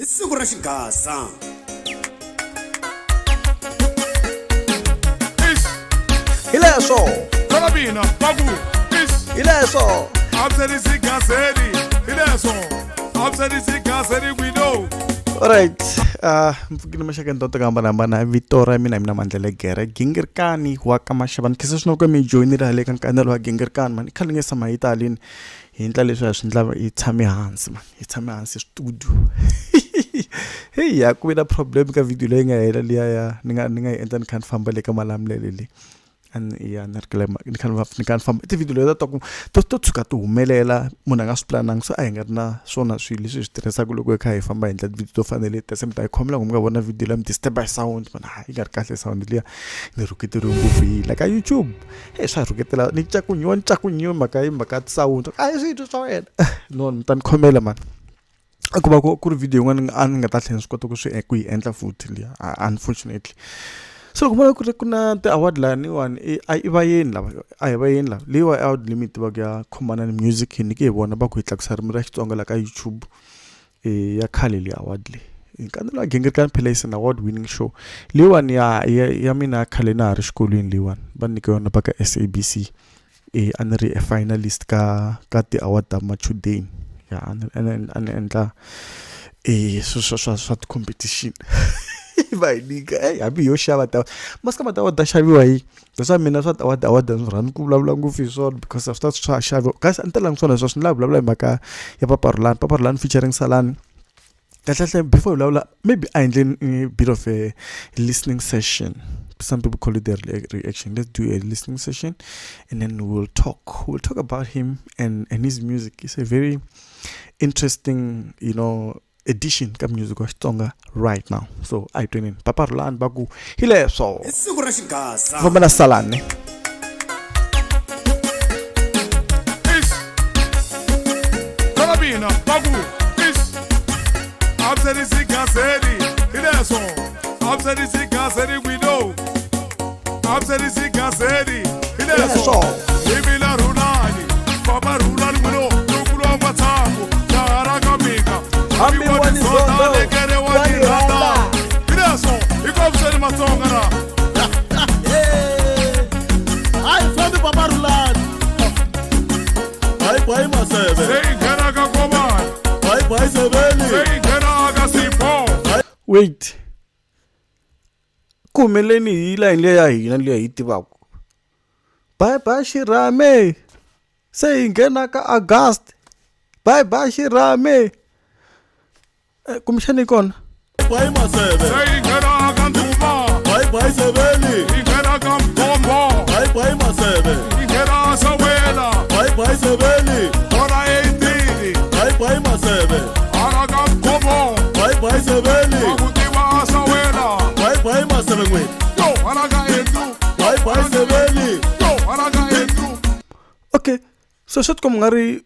Avuxeni Xigazeni. Hileswo. Karabina, Bagu, Hileswo. Avuxeni Xigazeni, Hileswo. Avuxeni Xigazeni, we know. Alright, mfukile mashaka ndoto kamba vito ra mina Mandla Gingirikani wa ka mashavani kisa swino ka mi joinira hale ka NkaneloWaGingirikani man ikhalinge sama Italini hindla leswi ya swindla yi tshame hansi man yi tshame hansi studio. Hey ya ku na problem ka video leyi nga hela liya ya ni nga endla ni kha famba le ka malamulele and ya ni kan famba ti video leta to tshuka to humelela munhu nga swi plananga so a hi nga ri na swona swilo leswi swi tirhisaka loko kha hi famba hi ndlela video to fanele ta semta hi khomela ku nga vona video lam step by sound man yi nga ri kahle sound liya ni rhukete ngopfu yi like YouTube hey swa rhuketela ni cakunyo maka sound a hi swilo swa wena no ni ta ni khomela man ku va ku ri video yin'wana a ni nga ta tlhela swi kota ku yi endla futhi liya unfortunately. So loko ku na ti-award laniwani a hi va yeni lava leyiwa award limit va ku ya khomana ni music ni ke hi vona va ku hi tlakusa ririmi ra Xitsonga la ka YouTube ya khale leyi award leyi NkaneloWaGingirikani phela is an award winning show leyiwani ya mina khale na ha ri xikolweni leyiwani va nyike yona va ka SABC a ni ri a finalist ka ti-award ta machudeni ya a ni endla swa ti-competition va hi nyika hambi yo xava ta masika ma ta award xaviwa hi leswa mina swa award ni rhandzi ku vulavula ngopfu hi swona because of that swa xaviwa kasi a ni talangi swona leswi swi ni vulavula hi mhaka ya Papa Rhulani featuring Salani kahle before vulavula maybe I endleni a bit of a listening session. Some people call it their reaction. Let's do a listening session and then we'll talk about him and his music. It's a very interesting, edition ka music wa Xitsonga right now. So I tune in Papa Rhulani baku Hileswo Avuxeni Xigazeni. vamba na Salani. Karabina, Bagu, Avuxeni Xigazeni, Hileswo. Avuxeni Xigazeni, we know. Avuxeni Xigazeni, Hileswo. Ibila Rhulani, Papa Rhulani, we know. Tukulu Matamu, Yara Kamika. Everyone is on Hileswo, ikovuxeni Matsonga. Hayi fambi Papa Rhulani. Hayi masebe. Sei ngena ka komani. Hayi sebeli. Sei ngena ka Sipho. Wait. Kumeleni hi line leya hina leya hi tivaka. Bye Shirame. Se nghena ka August. Bye Shirame. Kumshani kona. Hayi masebe. Sei ngena ka Nduma. Hayi sebeli. Ngena ka Mkombo. Hayi masebe. Ngena Sawela. Hayi sebeli. Ora 18. Hayi masebe. Ara ka Mkombo. Hayi sebeli. Akutiwa Sawela. Hayi masebe ngwe. Yo, ara ka Edu. Hayi sebeli. Yo, ara ka Edu. Okay. So shot kom ngari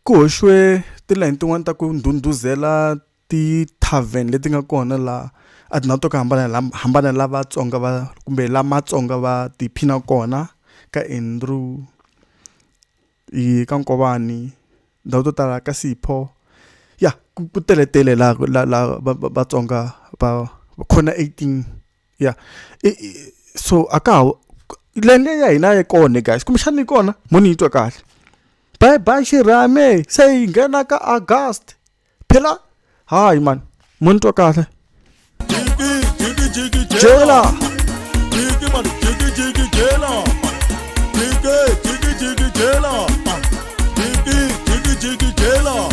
ku hoxwe tiline tin'wana ta ku ndunduzela ti tavern leti nga kona la a ti na to ka hambana la Vatsonga va kumbe la Matsonga va tiphina kona ka Andrew ka Nkovani ndhawu to tala ka Sipho ya ku teletele la Vatsonga va khona 18 ya so aka lenge ya hina ye kona guys kumshani kona moni itwa kahle bye Shirame se ngena ka August phela hayi man moni itwa kahle Jigi jela Jigi man jigi jela. Jigi jela. Jigi jela.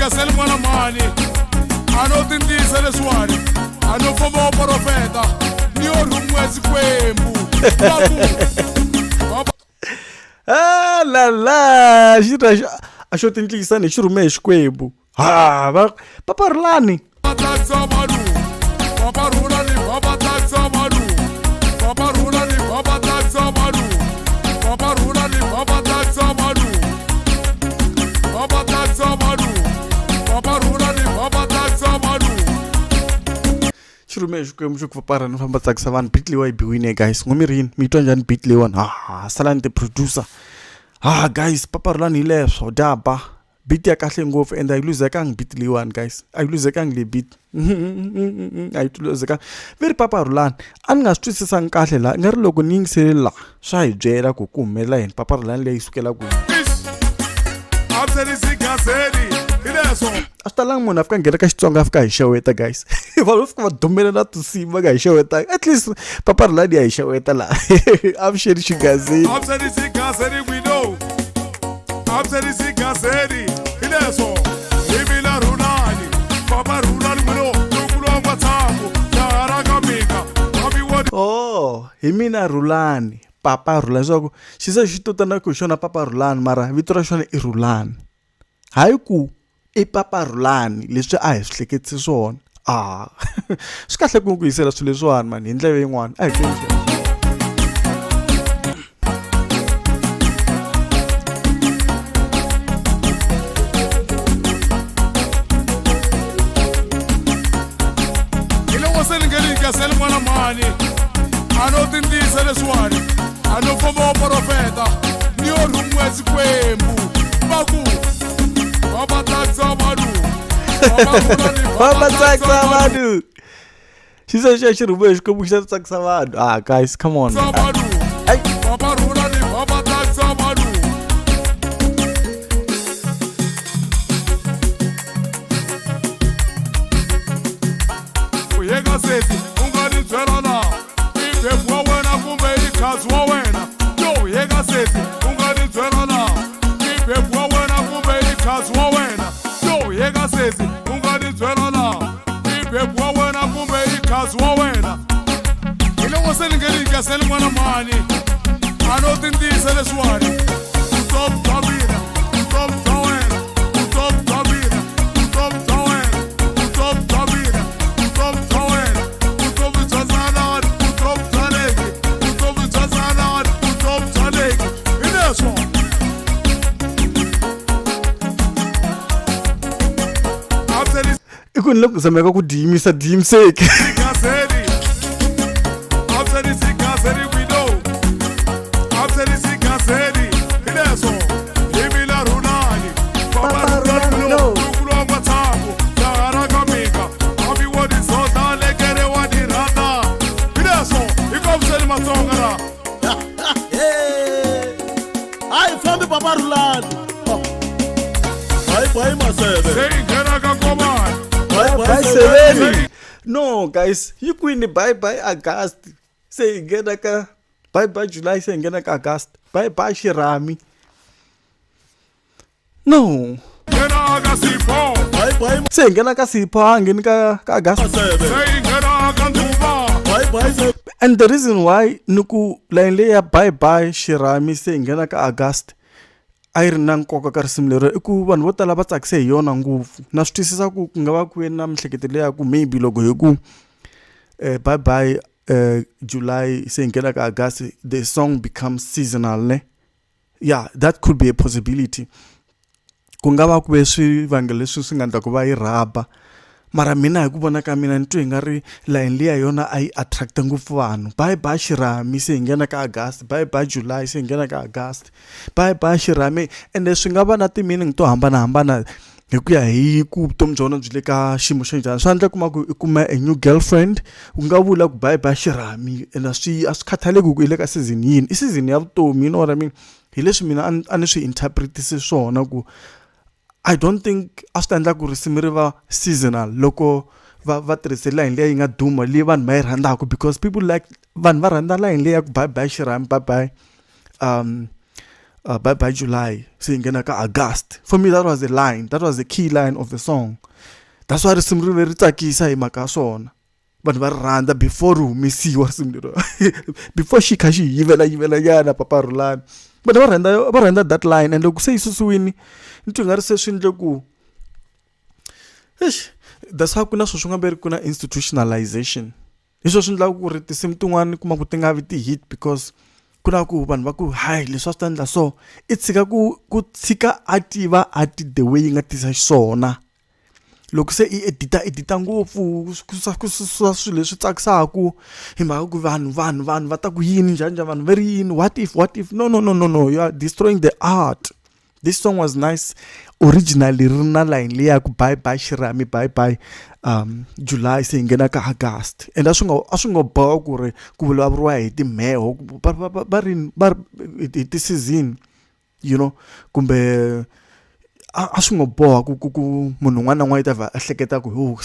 Sel mwana mani ano tindisa leswani ano fomo profeta ni orumwezi kwembu la shira asho tindlisa ni xirume xikwembu Papa Rhulani Papa Rhulani Papa taxa manu Papa Rhulani Papa taxa manu Papa Rhulani Papa taxa manu xikwembu xo ku papara ni famba tsakisa vanhu beat leyiwa yi biwile guys ngomirini mi twa njhani beat leyiwani salani the producer guys papa Rhulani Hileswo daba beat ya kahle ngopfu and a yi luzekangi beat leyiwani guys a yi luzekangi le beat a yi luzekangi veri papa Rhulani a ni nga swi twisisangi kahle la nga ri loko ni yingisele la swa hi byela ku humelela yini papa Rhulani leyi sukela ku Avuxeni Xigazeni Hileswo a swi talangi munhu a fika nghena ka Xitsonga a fika hi xeweta guys vanhu va fika va dumela na tinsimu va nga hi xeweta at least papa Rhulani ya hi xeweta la Avuxeni Xigazeni Avuxeni Xigazeni we know Avuxeni Xigazeni Hileswo Himila Rhulani Papa Rhulani we know Nkulo Matsambo Jara Kamika hi mina Rhulani papa Rhulani swa ku xi se xi totana ku xona papa Rhulani mara vito ra xona i Rhulani hayi ku i papa Rhulani leswi a hi swi hleketisi swona swi kahle ku ku yisela swilo leswiwani mani hi ndlela yin'wana a hi tweni Xigazeni mwana mani ano tindisa leswiwani ano famba wa profeta ni yo rumwe xikwembu baku baba tsakisa vanhu baba tsakisa vanhu xi se xi rumwe hi xikwembu xi tsakisa vanhu guys come on Papa Rhulani baba tsakisa vanhu uyeka sesi ungani byela la ibhebu wa wena kumbe ikhazi wa wena yo yeka sesi ungani byela la ibhebu wa wena kumbe ikhazi wa wena yo yeka sesi ungani byela la ibhebu wa wena kumbe ikhazi wa wena hiloko se ni nge ni Xigazeni mwana mani ano tindisa leswiwani vutomi bya mina vutomi bya wena vutomi bya mina vutomi bya wena vutomi bya mina vutomi bya wena vutomi bya zanani vutomi bya leki vutomi bya zanani vutomi bya leki Hileswo Avuxeni i ku ni le ku zameka ku diyimiseki Xigazeni Avuxeni Xigazeni we know Avuxeni Xigazeni Hileswo Himila Rhulani Papa Rhulani we know Nkulo Matsambo Jara Kamika Abi wadi soda lekere wadi rata Hileswo Avuxeni Matsonga la Hayi fambi papa Rhulani bye maseve Sei ngena ka komani bye seveni no guys yi kwini bye August se hi nghena ka bye July se hi nghena ka August bye Xirhami no ngena ka Sipho bye se hi nghena ka Sipho a ngheni ka August maseve Sei ngena ka Ntuva bye and the reason why ni ku line leyi ya bye Xirhami se hi nghena ka August a yi ri na nkoka ka risimu lero i ku vanhu vo tala va tsakise hi yona ngopfu na swi twisisa ku ku nga va ku na miehleketo leya ku maybe loko hi ku bye July se hi nghena ka August the song becomes seasonal ne yeah that could be a possibility ku nga va ku ve swivangelo leswi swi nga endla ku va yi rhaba mara mina hi ku vona ka mina ni twe hi nga ri line leya yona a yi attract ngopfu vanhu bye Xirhami se hi nghena ka August bye July se hi nghena ka August bye Xirhami ende swi nga va na ti-meaning to hambanahambana hi ku ya hi ku vutomi bya wena byi le ka xiyimo xa njhani swi endla kuma ku i kuma a new girlfriend u nga vula ku bye Xirhami ende a swi khathaleki ku i le ka season yini i season ya vutomi you know what I mean hi leswi mina a ni swi interpretise swona ku I don't think a swi ta endla ku risimu ri va seasonal loko va tirhise line leyi nga duma leyi vanhu va yi rhandzaka because people like vanhu va rhandza line leyi ya ku bye Xirhami bye July se hi nghena ka August for me that was the line that was the key line of the song that's why risimu ri ri tsakisa hi mhaka swona vanhu va ri rhandza before ri humesiwa risimu lero before xi kha xi yivela nyana papa Rhulani vanhu va rhandza that line and loko se yi susiwini ni twi nga ri se swi endle ku that's how ku na swo swi nga veri ku na institutionalization hi swo swi endlaka ku ri tinsimu tin'wana kuma ku ti nga vi ti-hit because ku na ku vanhu va ku hayi leswi a swi ta endla so i tshika ku tshika a tiva the way yi nga tisa xiswona loko se i edita ngopfu ku susa swilo leswi tsakisaku hi mhaka ku vanhu va ta ku yini njhani vanhu very yini what if no you are destroying the art. This song was nice originally ri na line leya ku bye bye Shirami bye bye July se ngena ka August and a swi ngo boha ku ri ku vulavuriwa hi timheho va ri ti season you know kumbe a swi ngo boha ku munhu n'wana n'wana ta va ehleketa ku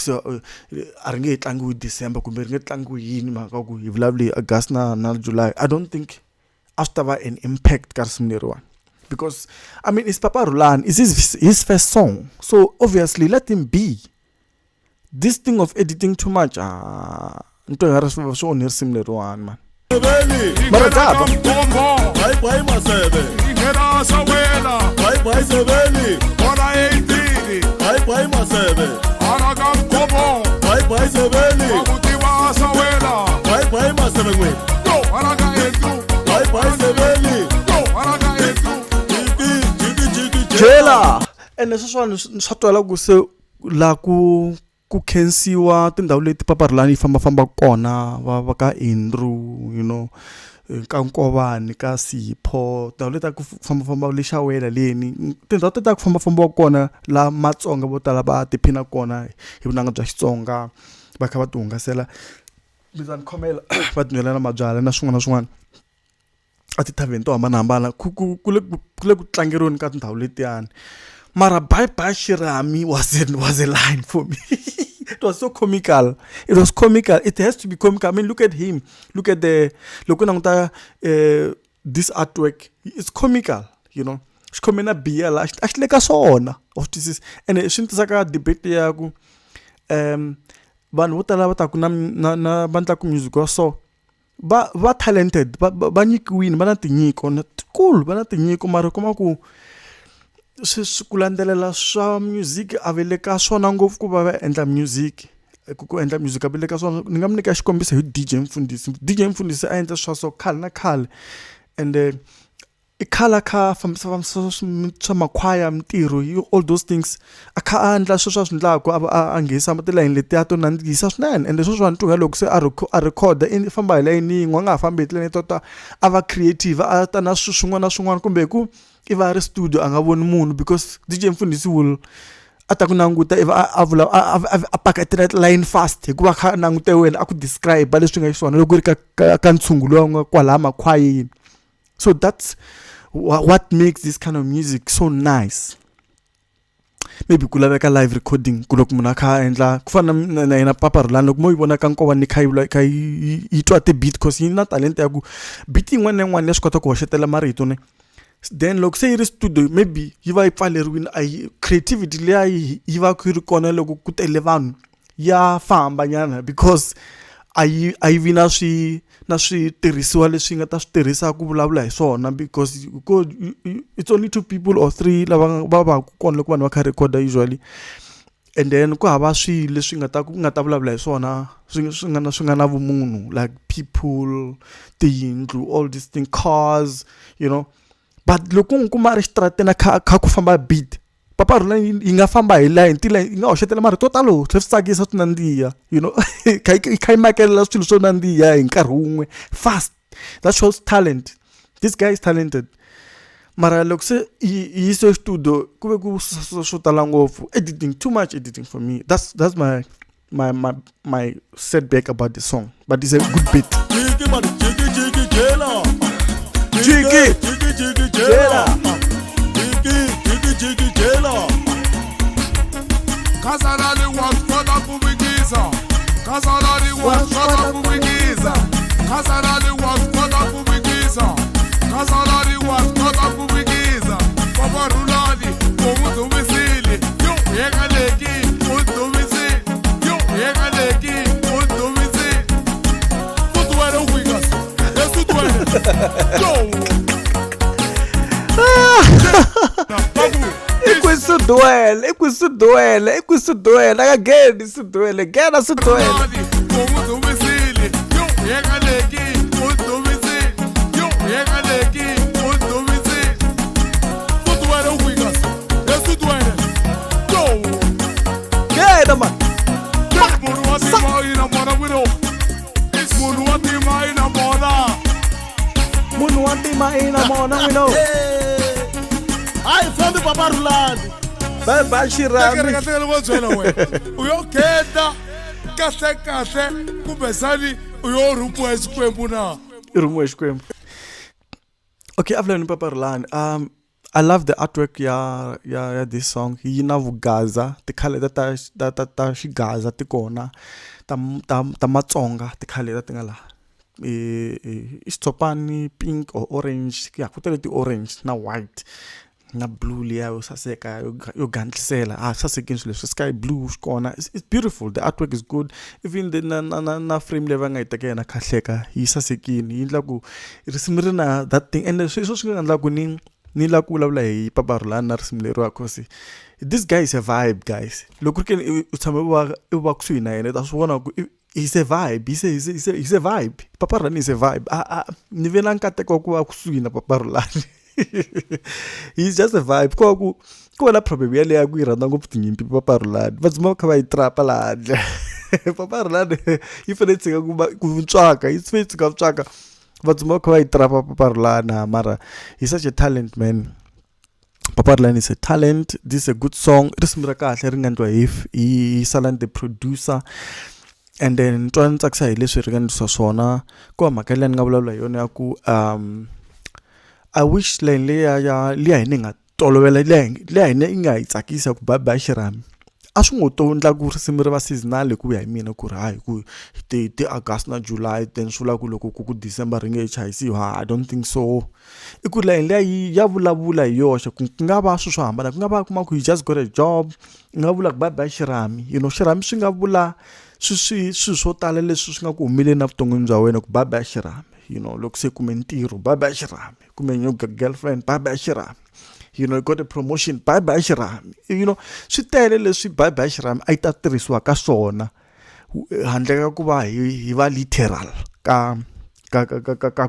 a ri nge tlangiwi December kumbe ri nge tlangiwi yini mhaka ku hi vulavuli August na July. I don't think a swi ta va an impact ka risimu leriwani because I mean it's Papa Rhulani, it's his first song, so obviously let him be. This thing of editing too much nto ya risimu swo ni risimu leriwani man. Bye bye Masebe. Ingena sawela. Bye bye Sebeni. Ona 18. Bye bye Masebe. Ana kamkomo. Bye bye Sebeni. Akutiwa sawela. Bye bye Masebe ngwe. Yo ana ka etu. Bye bye Sebeni. Yo ana ka etu. Jiki. Jela. And sweswo swa twala ku se la ku khensiwa tindhawu leti Papa Rhulani famba kona va ka Andrew you know ka Nkovani ka Sipho tindhawu leti ku famba le Xawela leni tindhawu teta ku famba kona la Matsonga vo tala va tiphina kona hi vunanga bya Xitsonga va kha va ti hungasela mizani khomela va tinwela na mabyala na swin'wana a ti thaveni to hambanahambana ku le ku tlangeriweni ka tindhawu letiyani. Mara bye bye Shirami was a line for me. It was so comical. It was comical. It has to be comical. I mean, look at him. Look at this artwork. It's comical, you know. It's coming up beer. Actually, like a sona of this is and shouldn't saka debate yaku. Ban wotala wataku na Mandla ku music so. Ba talented. Ba nyikwini. Ba na tinyiko. Cool. Ba na tinyiko. Mara kuma ku kulandelela swa music avele ka swona ngopfu ku va endla music ku endla music avele ka swona ni nga mi nyika xikombiso hi DJ Mfundisi a endla swa so khale and I khala kha fambisa swa makhwaya mintirho all those things a kha a endla sweswo swi ndlaku a nghisa tilayini letiya to nandzikisa swinene and sweswo swa ntunga loko se a record in famba hi layini yin'we nga ha fambi hi tilayini to a va creative a ta na swin'wana na swin'wana kumbe ku if a ri studio a nga voni munhu because DJ Mfundisi will a ta ku nanguta if a vula a paketela line fast hikuva kha nangute wena a ku describe leswi nga xiswona loko ri ka ntshungulo wa kwala makhwayini. So that's what makes this kind of music so nice. Maybe ku laveka live recording ku loko munhu a kha endla ku fana na yena Papa Rhulani loko mo yi vona ka Nkovani kha yi twa ti beat because yi na talent ya ku beat yin'wana na yin'wana ya swi kota ku hoxetela marito ne. Then loko se yi ri studio maybe yi va yi pfaleriwini creativity leya yi va ku ri kona loko ku tele vanhu ya famba nyana because a yi vi na switirhisiwa leswi nga ta swi tirhisa ku vulavula hi swona because it's only 2 people or 3 lava va ku kona loko vanhu va kha recorda usually and then ku hava swi leswi nga ta vulavula hi swona swi nga na vumunhu like people tiyindlu all these things cars you know but loko nkuma ri xitrateni kha ku famba beat Papa Rhulani yi nga famba hi line yi nga hoxetela marito talo swi tsakisa swi nandziha you know kha imakelela swilo swo nandziha hi nkarhi wun'we fast. That shows talent. This guy is talented. Mara loko se yi so studio ku ve ku swo tala ngopfu editing, too much editing for me. That's my setback about the song, but it's a good beat. Kazalali wasifota kubikiza. Kazalali wasifota kubikiza. Kazalali wasifota kubikiza. Kazalali wasifota kubikiza. Papa Rhulani umudumisile. Yo yekaleki umudumisile. Yo yekaleki umudumisile. Kutwele uwigas. Esutwele. Yo. Equisuduele, again, isuduele, again, isuduele. wantima ina mona we know. Hayi fambi Papa Rhulani. Bye bye Shirami. Kahle loko byela wena. Uyokhetha kahle kumbe sani uyorhupiwa esikwembu na. Irumu exikwembu. Okay, I've learned Papa Rhulani. I love the artwork ya this song. Yi na vugaza, tikhale ta xigaza ti kona. Ta Matsonga tikhale ta tinga la. Xitshopani pink or orange, ya ku tele ti orange na white na blue liya yo saseka yo gantlisela. Sasekini swilo leswi sky blue kona. It's beautiful. The artwork is good. Even the na frame level nga iteka yena khahleka yi sasekini. Yi ndla ku risimu ri na that thing, and sweswo swi nga ndla ku ni la ku vulavula hi Papa Rhulani na risimu leriwa cause this guy is a vibe, guys. Loko ku ri u tshame va kusuhi na yena ta swi vona ku he's a vibe. He's a vibe. Papa Rhulani is a vibe. Ni ve na nkateko ku va kusuhi na Papa Rhulani. He's just a vibe. Ku na problem ya leya ku yi rhandza ngopfu tinyimpi Papa Rhulani. Va dzima kha va yi trapa laha handle. Papa Rhulani yi fanele tshika ku tswaka. Yi fanele tshika tswaka. Va dzima kha va yi trapa Papa Rhulani, mara he's such a talent, man. Papa Rhulani is a talent. This is a good song. Risimu ra kahle ri nga ndliwa hi Salan the producer. And then twana tsakisa hi leswi ri nga ndlisa swona. Ku mhaka leyi ni nga vulavula hi yona ya ku I wish line liya hi ni nga tolovela liya hi ni nga hi tsakisa ku bye Xirami. A swi ngo to ndla ku risimu ri va seasonal ku ya hi mina ku ri hayi ku ti August na July then swi vula ku loko ku December ri nge chayisiwa. I don't think so. I ku line leyi ya vulavula hi yoxe ku nga va swilo swo hambana. Ku nga va kuma ku you just got a job. Nga vula ku bye Xirami. You know Xirami swi nga vula swi swo tala leswi swi nga ku humeleli na vuton'wini bya wena ku bye Xirami. You know, loko se kume ntirho bye Xirami. Kume new girlfriend bye Xirami. You know, got a promotion bye Xirami. You know, swi tele leswi bye Xirami a yi ta tirhisiwa ka swona handle ka ku va hi va literal ka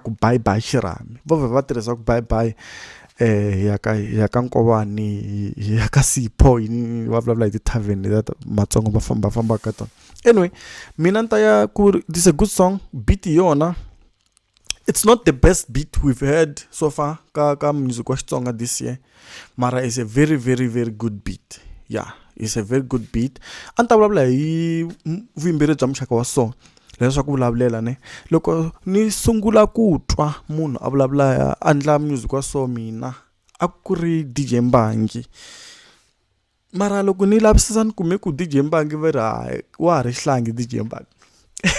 ku bye Xirami. Va tirhisa ku bye ya ka Nkovani ya ka Sipho yini va vulavula hi ti-tavern leta Matsonga va famba ka tona. Anyway, mina nta ya ku this is a good song. Beat yona, it's not the best beat we've heard so far ka music wa Xitsonga this year, mara it's a very good beat. Yeah, it's a very good beat. Anta vulavula hi vuyimberi bya muxaka wa so leswaku vulavulela ne loko ni sungula ku twa munhu a vulavula andla music wa so mina a ku ri DJ Mbangi. Mara loko ni lavisisa ni kume ku DJ Mbangi wa ha ri hlangi DJ Mbangi.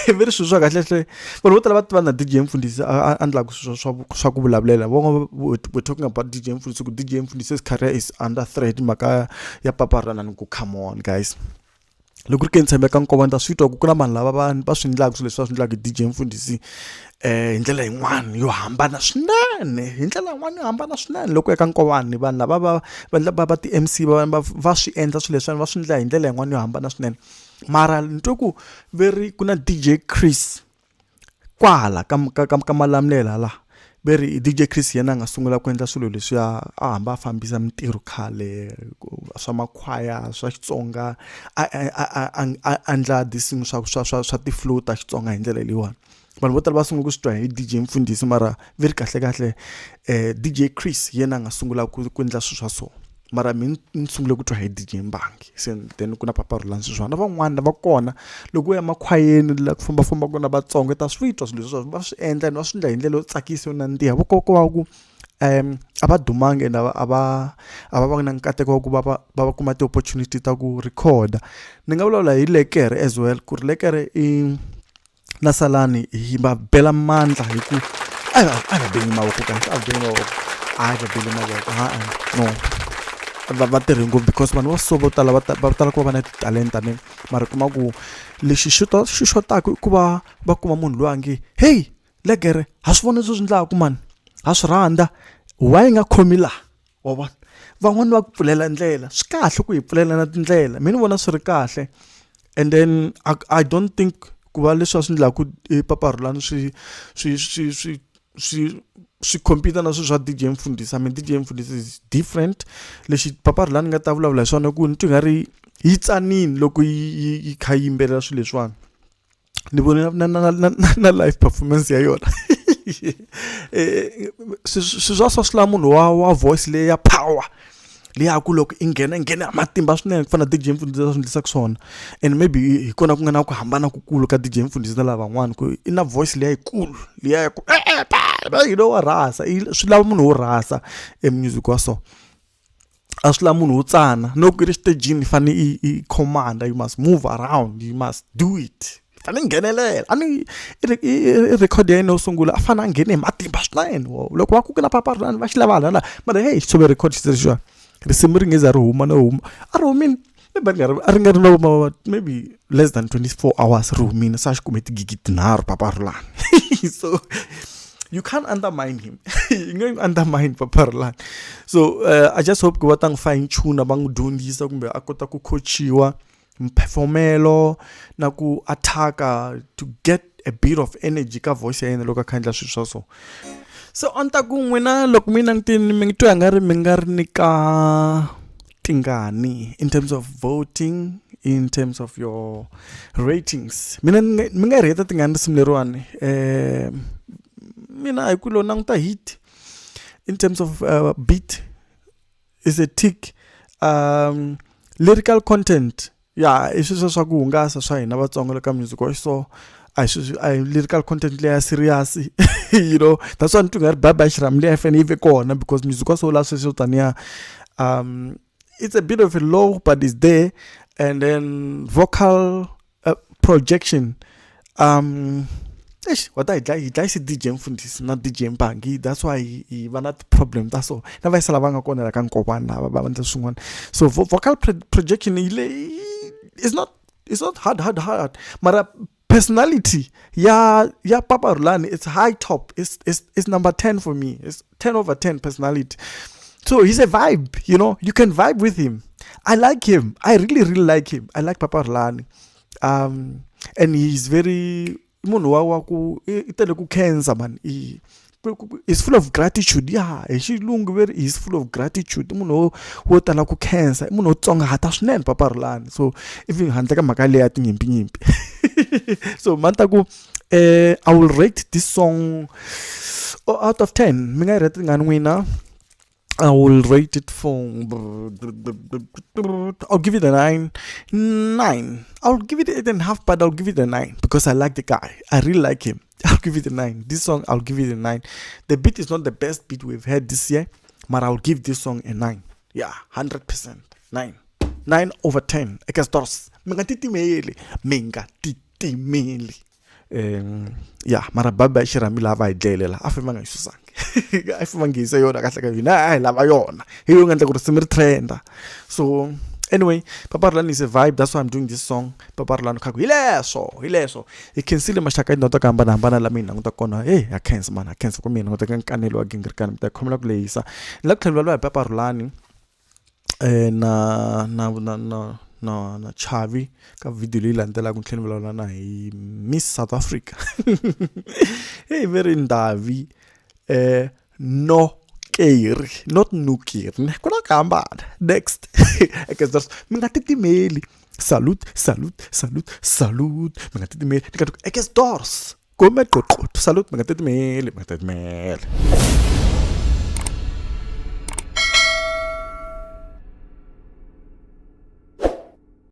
Very swilo swa kahle hle vanhu vo tala va tiva na DJ Mfundisi andla ku swa ku vulavulela. We're talking about DJ Mfundisi ku DJ Mfundisi's career is under threat maka ya Papa Rhulani ku come on guys. Loko ri ke ntshembe ka Nkovani ta swi twa ku na vanhu lava va swi endlaka swilo leswi va swi endlaka DJ Mfundisi hi ndlela yin'wana yo hambana swinene. Hi ndlela yin'wana yo hambana swinene loko eka Nkovani vanhu lava va ti-MC va swi endla swilo leswi va swi endla hi ndlela yin'wana yo hambana swinene. Mara nto ku ku na DJ Chris kwala ka Malamlela la. DJ Chris yena nga sungula ku endla swilo leswi a hamba a fambisa mintirho khale swa makhwaya swa Xitsonga a ndla disingu swa ti-flow ta Xitsonga hi ndlela leyiwani. Vanhu vo tala va sungula ku swi twa hi DJ Mfundisi, mara very kahle DJ Chris yena nga sungula ku endla swilo swa so. Mara mina ni sungule ku twa hi DJ Mbangi. Then ku na Papa Rhulani sweswiwani van'wana va kona loko ya makhwayeni la ku famba kona Vatsonga ta swi twa swilo leswi va swi endla va swi endla hi ndlela yo tsakisa yo nandziha. Vokoko wa ku a va dumange a va na nkateko wa ku va kuma ti-opportunity ta ku record. Ni nga vulavula hi Lekere as well ku ri Lekere na Salani hi va bela Mandla hi ku a va beli mavoko kahle a va beli mavoko no va tirhi ngopfu because vanhu va so vo tala va tala ku va na talenta ne. Mara kuma ku lexi xi xotaka ku va kuma munhu loyi a nge hey Lekere ha swi vona leswi swi endlaka mani ha swi rhandza why nga khomi laha wa vona. Van'wana va ku pfulela ndlela swi kahle ku hi pfulela na tindlela mina ni vona swi ri kahle. And then I don't think ku va leswi swi endlaka Papa Rhulani swi compete na swilo swa DJ Mfundisi. I mean DJ Mfundisi is different. Lexi Papa Rhulani nga ta vulavula hi swona ku ni nga ri yi tsanini loko yi kha yimbelela swilo leswiwani. Ni vona na live performance ya yona swa swa munhu wa voice leyi ya power leyi ku loko i nghena matimba swinene ku fana DJ Mfundisi swi endlisaka swona, and maybe hi kona ku nga na ku hambana kukulu ka DJ Mfundisi na lava van'wana ku i na voice leyi kulu leyi ku you know wa rasa, swi lava munhu wo rasa music wa so. A swi lava munhu wo tsana no ku ri stagini fane i commander, you must move around, you must do it. Fane nghenelela ani i record ya no sungula a fana nghene matimba swinene. Loko wa ku na Papa Rhulani va xi lava hala mara hey so record xi risimu ri ngeza ri huma no huma a ri humini maybe less than 24 hours ri humini sa xi kume tigigi tinharhu Papa Rhulani. So you can't undermine him. You can't undermine Papa Rhulani. So I just hope ku va ta fine tune va n'wi dyondzisa kumbe a kota ku coachiwa performelo na ku attacka to get a bit of energy ka voice ya yena loko a khandla swilo so. So on ta ku n'wina loko mina ngitini mi ngi twa nga ri mi nga ri nika tingani in terms of voting, in terms of your ratings. Mina mi nga rate tingani risimu leriwani mina hi ku lo languta hit in terms of beat is a tick, lyrical content i swilo swa ku hungasa swa hina Vatsonga ka music wa so I lyrical content leya serious you know, that's why ntu nga ri baba shiram leya fane ive kona because music wa so la sweswo taniya it's a bit of a low but it's there, and then vocal projection what I like DJ Mfundisi not DJ Mpangi, that's why he not the problem, that's all na va isala vanga kona la ka nkobana va va ndza swin'wana. So vocal projection is not hard mara personality ya Papa Rhulani, it's high top, it's number 10 for me, it's 10 over 10 personality. So he's a vibe, you know, you can vibe with him. I like him, I really like him. I like Papa Rhulani, and he's very munhu wa ku itele ku khensa man, is full of gratitude. He's full of gratitude. Munhu wo tala ku khensa, munhu wo tsonga hata swinene Papa Rhulani. So even handle ka mhaka leya tinyimpi so manta ku I will rate this song out of 10. Mi nga rate ngani n'wina? I will rate it for I'll give it a 9. I'll give it 8.5, but I'll give it a 9 because I like the guy. I really like him. I'll give it a 9. This song I'll give it a 9. The beat is not the best beat we've had this year, but I'll give this song a 9. Yeah, 100%. 9 over 10. Ekastors. Minga titimeli. Yeah, mara baba shirami lava idlelela afema ngayisusange afema ngise yona kahle ka yona hayi lava yona hiyo ngandla ku risimu trenda. So anyway, Papa Rhulani is a vibe, that's why I'm doing this song. Papa Rhulani khaku Hileswo you can see le mashaka ndota ka hambana la mina nguta kona I can't ku mina nguta ka NkaneloWaGingirikani mta khomela ku leyisa la ku tlhelwa Papa Rhulani na Chavi ka video leyi landzelaka ku tlhela vulavula hi Miss South Africa. Hey, very ndavi no keri not nukiri kuna ka hambana. Next because mi nga titimeli salute mi nga titimeli nikatu ekes doors go met go salute mi nga titimeli